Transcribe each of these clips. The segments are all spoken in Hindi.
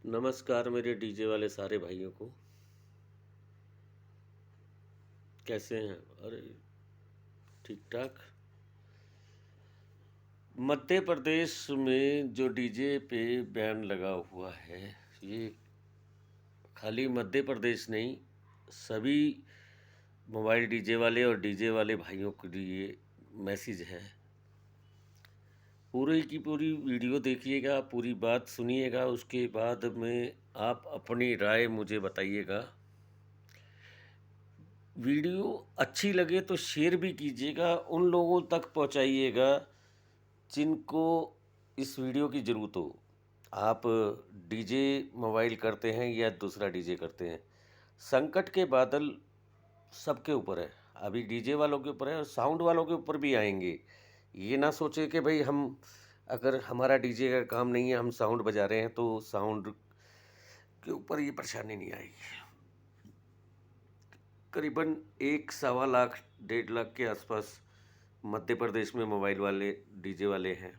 नमस्कार मेरे डीजे वाले सारे भाइयों को। कैसे हैं? अरे ठीक ठाक। मध्य प्रदेश में जो डीजे पे बैन लगा हुआ है, ये खाली मध्य प्रदेश नहीं, सभी मोबाइल डीजे वाले और डीजे वाले भाइयों के लिए मैसेज है। पूरी की पूरी वीडियो देखिएगा, पूरी बात सुनिएगा, उसके बाद में आप अपनी राय मुझे बताइएगा। वीडियो अच्छी लगे तो शेयर भी कीजिएगा, उन लोगों तक पहुंचाइएगा जिनको इस वीडियो की ज़रूरत हो। आप डीजे मोबाइल करते हैं या दूसरा डीजे करते हैं, संकट के बादल सबके ऊपर है। अभी डीजे वालों के ऊपर है और साउंड वालों के ऊपर भी आएंगे। ये ना सोचे कि भाई हम अगर हमारा डीजे का काम नहीं है, हम साउंड बजा रहे हैं तो साउंड के ऊपर ये परेशानी नहीं आएगी। करीबन 1 सवा लाख 1.5 लाख के आसपास मध्य प्रदेश में मोबाइल वाले डीजे वाले हैं।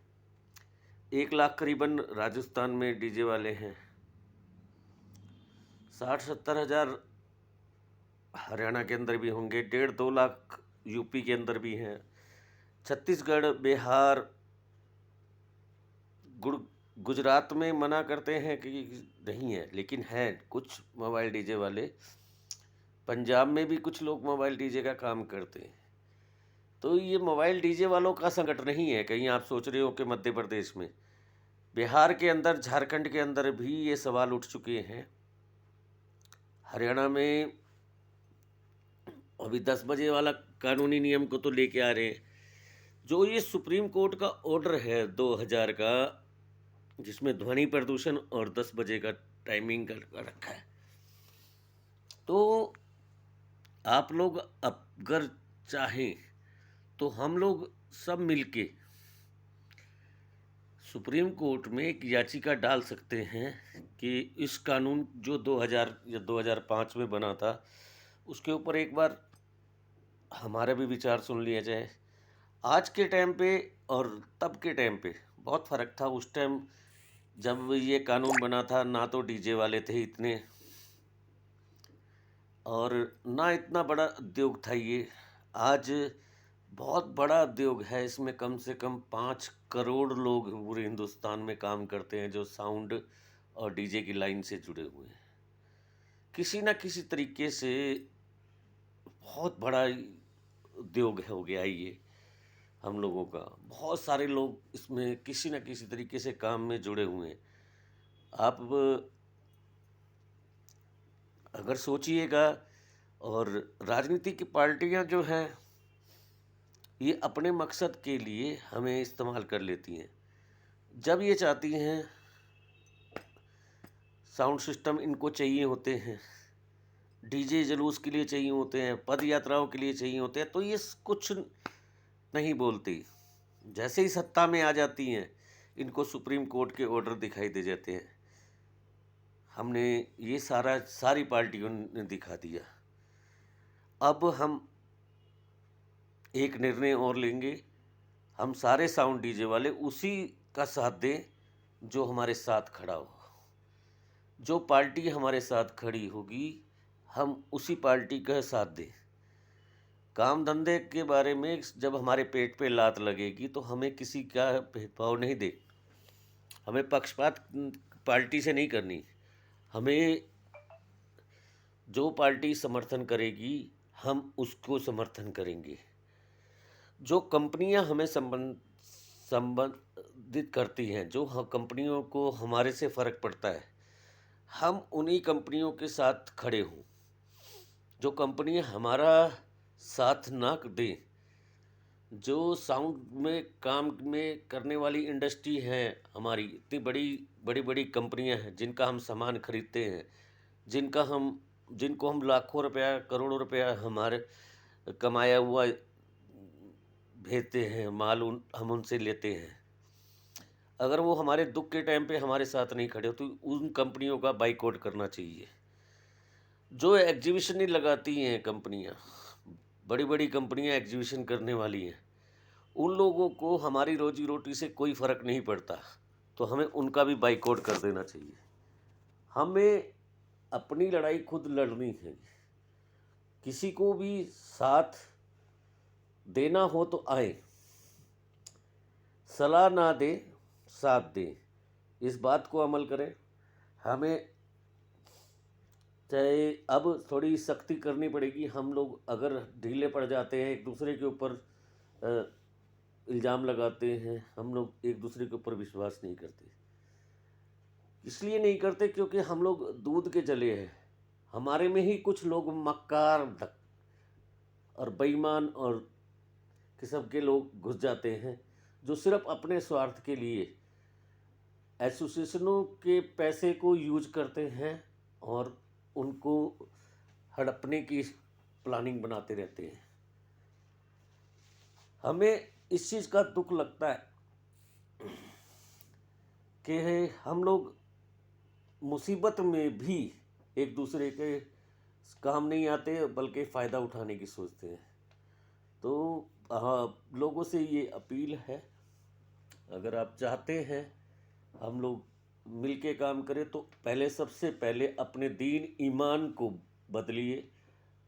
1 लाख करीबन राजस्थान में डीजे वाले हैं। 60-70 हज़ार हरियाणा के अंदर भी होंगे। 1.5-2 लाख यूपी के अंदर भी हैं। छत्तीसगढ़, बिहार, गुड़ गुजरात में मना करते हैं कि नहीं है, लेकिन हैं कुछ मोबाइल डीजे वाले। पंजाब में भी कुछ लोग मोबाइल डीजे का काम करते हैं। तो ये मोबाइल डीजे वालों का संकट नहीं है। कहीं आप सोच रहे हो कि मध्य प्रदेश में, बिहार के अंदर, झारखंड के अंदर भी ये सवाल उठ चुके हैं। हरियाणा में अभी 10 बजे वाला कानूनी नियम को तो लेके आ रहे हैं। जो ये सुप्रीम कोर्ट का ऑर्डर है 2000 का, जिसमें ध्वनि प्रदूषण और 10 बजे का टाइमिंग का रखा है, तो आप लोग अगर चाहें तो हम लोग सब मिलके सुप्रीम कोर्ट में एक याचिका डाल सकते हैं कि इस कानून जो 2000 या 2005 में बना था, उसके ऊपर एक बार हमारा भी विचार सुन लिया जाए। आज के टाइम पे और तब के टाइम पे बहुत फ़र्क था। उस टाइम जब ये कानून बना था, ना तो डीजे वाले थे इतने, और ना इतना बड़ा उद्योग था ये। आज बहुत बड़ा उद्योग है। इसमें कम से कम 5 करोड़ लोग पूरे हिंदुस्तान में काम करते हैं, जो साउंड और डीजे की लाइन से जुड़े हुए हैं। किसी ना किसी तरीके से बहुत बड़ा उद्योग हो गया है ये हम लोगों का। बहुत सारे लोग इसमें किसी न किसी तरीके से काम में जुड़े हुए हैं। आप अगर सोचिएगा, और राजनीतिक पार्टियां जो हैं, ये अपने मकसद के लिए हमें इस्तेमाल कर लेती हैं। जब ये चाहती हैं, साउंड सिस्टम इनको चाहिए होते हैं, डीजे जुलूस के लिए चाहिए होते हैं, पद यात्राओं के लिए चाहिए होते हैं, तो ये कुछ नहीं बोलती। जैसे ही सत्ता में आ जाती हैं, इनको सुप्रीम कोर्ट के ऑर्डर दिखाई दे जाते हैं। हमने ये सारी पार्टियों ने दिखा दिया। अब हम एक निर्णय और लेंगे, हम सारे साउंड डीजे वाले उसी का साथ दें जो हमारे साथ खड़ा हो। जो पार्टी हमारे साथ खड़ी होगी, हम उसी पार्टी का साथ दें। काम धंधे के बारे में जब हमारे पेट पे लात लगेगी तो हमें किसी का भेदभाव नहीं दे, हमें पक्षपात पार्टी से नहीं करनी। हमें जो पार्टी समर्थन करेगी, हम उसको समर्थन करेंगे। जो कंपनियां हमें संबंधित करती हैं, जो कंपनियों को हमारे से फ़र्क पड़ता है, हम उन्हीं कंपनियों के साथ खड़े हों। जो कंपनियां हमारा साथ ना दें, जो साउंड में काम में करने वाली इंडस्ट्री हैं हमारी, इतनी बड़ी बड़ी कंपनियां हैं जिनका हम सामान खरीदते हैं, जिनको हम लाखों रुपया, करोड़ों रुपया हमारे कमाया हुआ भेजते हैं, माल हम उनसे लेते हैं। अगर वो हमारे दुख के टाइम पे हमारे साथ नहीं खड़े हो, तो उन कंपनियों का बाइकआउट करना चाहिए। जो एग्जीबिशन नहीं लगाती हैं कंपनियां, बड़ी बड़ी कंपनियां एग्जीबिशन करने वाली हैं, उन लोगों को हमारी रोजी रोटी से कोई फ़र्क नहीं पड़ता, तो हमें उनका भी बाइकआउट कर देना चाहिए। हमें अपनी लड़ाई खुद लड़नी है। किसी को भी साथ देना हो तो आए, सलाह ना दे, साथ दे। इस बात को अमल करें। हमें चाहे अब थोड़ी सख्ती करनी पड़ेगी। हम लोग अगर ढीले पड़ जाते हैं, एक दूसरे के ऊपर इल्ज़ाम लगाते हैं, हम लोग एक दूसरे के ऊपर विश्वास नहीं करते। इसलिए नहीं करते क्योंकि हम लोग दूध के जले हैं। हमारे में ही कुछ लोग मक्कार और बेईमान और किस्म के लोग घुस जाते हैं, जो सिर्फ अपने स्वार्थ के लिए एसोसिएशनों के पैसे को यूज करते हैं और उनको हड़पने की प्लानिंग बनाते रहते हैं। हमें इस चीज़ का दुख लगता है कि हम लोग मुसीबत में भी एक दूसरे के काम नहीं आते, बल्कि फ़ायदा उठाने की सोचते हैं। तो लोगों से ये अपील है, अगर आप चाहते हैं हम लोग मिल के काम करें, तो पहले सबसे पहले अपने दीन ईमान को बदलिए,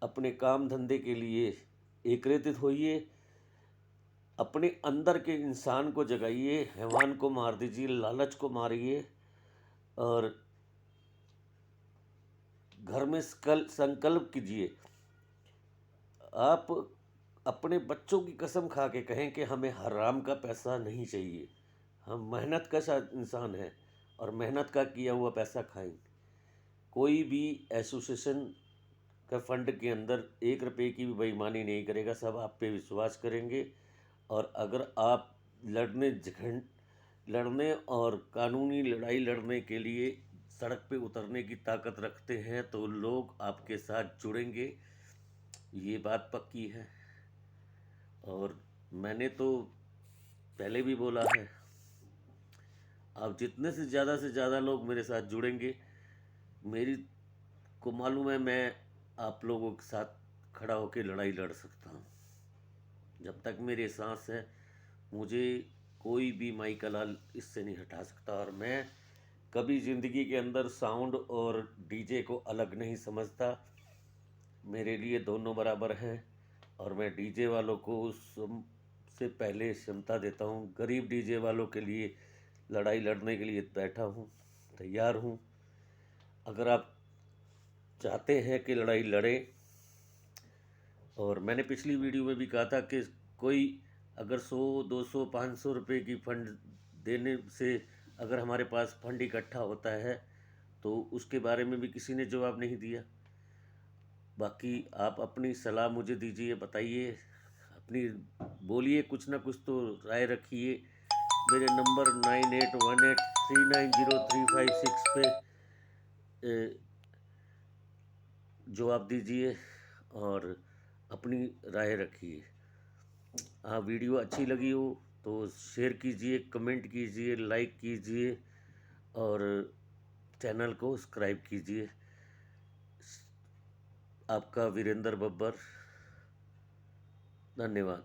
अपने काम धंधे के लिए एकत्रित होइए, अपने अंदर के इंसान को जगाइए, हैवान को मार दीजिए, लालच को मारिए, और घर में संकल्प कीजिए। आप अपने बच्चों की कसम खा के कहें कि हमें हराम का पैसा नहीं चाहिए, हम मेहनत का इंसान हैं और मेहनत का किया हुआ पैसा खाएंगे। कोई भी एसोसिएशन का फंड के अंदर 1 रुपये की भी बेईमानी नहीं करेगा, सब आप पे विश्वास करेंगे। और अगर आप लड़ने और कानूनी लड़ाई लड़ने के लिए सड़क पे उतरने की ताकत रखते हैं, तो लोग आपके साथ जुड़ेंगे, ये बात पक्की है। और मैंने तो पहले भी बोला है, आप जितने से ज़्यादा लोग मेरे साथ जुड़ेंगे, मेरी को मालूम है मैं आप लोगों के साथ खड़ा होकर लड़ाई लड़ सकता हूँ। जब तक मेरी सांस है, मुझे कोई भी माई का लाल इससे नहीं हटा सकता। और मैं कभी ज़िंदगी के अंदर साउंड और डीजे को अलग नहीं समझता। मेरे लिए दोनों बराबर हैं, और मैं डीजे वालों को सबसे पहले क्षमता देता हूँ। गरीब डीजे वालों के लिए लड़ाई लड़ने के लिए बैठा हूँ, तैयार हूँ। अगर आप चाहते हैं कि लड़ाई लड़ें, और मैंने पिछली वीडियो में भी कहा था कि कोई अगर 100, 200, 500 रुपये की फंड देने से अगर हमारे पास फंड इकट्ठा होता है, तो उसके बारे में भी किसी ने जवाब नहीं दिया। बाकी आप अपनी सलाह मुझे दीजिए, बताइए, अपनी बोलिए, कुछ ना कुछ तो राय रखिए। मेरे नंबर 9818390356 पे जवाब दीजिए और अपनी राय रखिए। वीडियो अच्छी लगी हो तो शेयर कीजिए, कमेंट कीजिए, लाइक कीजिए और चैनल को सब्सक्राइब कीजिए। आपका वीरेंद्र बब्बर, धन्यवाद।